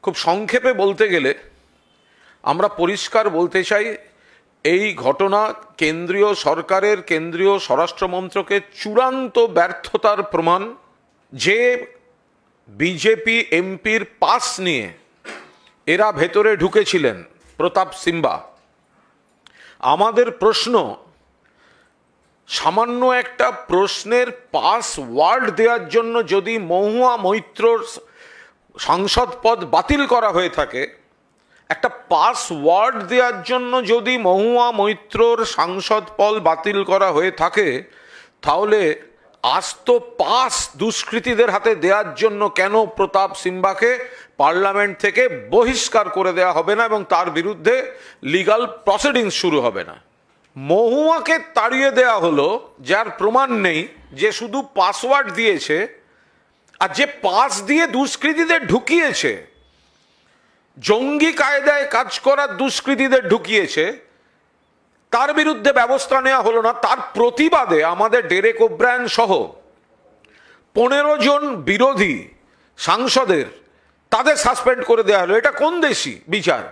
খুব সংক্ষেপে বলতে গেলে আমরা পরিষ্কার বলতে চাই, এই ঘটনা কেন্দ্রীয় সরকারের, কেন্দ্রীয় স্বরাষ্ট্রমন্ত্রকের চূড়ান্ত ব্যর্থতার প্রমাণ। যে বিজেপি এমপির পাস নিয়ে এরা ভেতরে ঢুকেছিলেন, প্রতাপ সিম্বা, আমাদের প্রশ্ন, সামান্য একটা প্রশ্নের পাসওয়ার্ড দেওয়ার জন্য যদি মহুয়া মৈত্রর সাংসদ পদ বাতিল করা হয়ে থাকে, একটা পাসওয়ার্ড দেওয়ার জন্য যদি মহুয়া মৈত্রর সাংসদ পদ বাতিল করা হয়ে থাকে, তাহলে আস্ত পাস দুষ্কৃতীদের হাতে দেওয়ার জন্য কেন প্রতাপ সিম্বাকে পার্লামেন্ট থেকে বহিষ্কার করে দেওয়া হবে না এবং তার বিরুদ্ধে লিগাল প্রসিডিংস শুরু হবে না? মহুয়াকে তাড়িয়ে দেওয়া হলো, যার প্রমাণ নেই, যে শুধু পাসওয়ার্ড দিয়েছে, আর যে পাস দিয়ে দুষ্কৃতীদের ঢুকিয়েছে, জঙ্গি কায়দায় কাজ করার দুষ্কৃতীদের ঢুকিয়েছে, তার বিরুদ্ধে ব্যবস্থা নেওয়া হলো না। তার প্রতিবাদে আমাদের ডেরেক ওব্রায়ান সহ 15 জন বিরোধী সাংসদের তাদের সাসপেন্ড করে দেওয়া হলো। এটা কোন দেশি বিচার?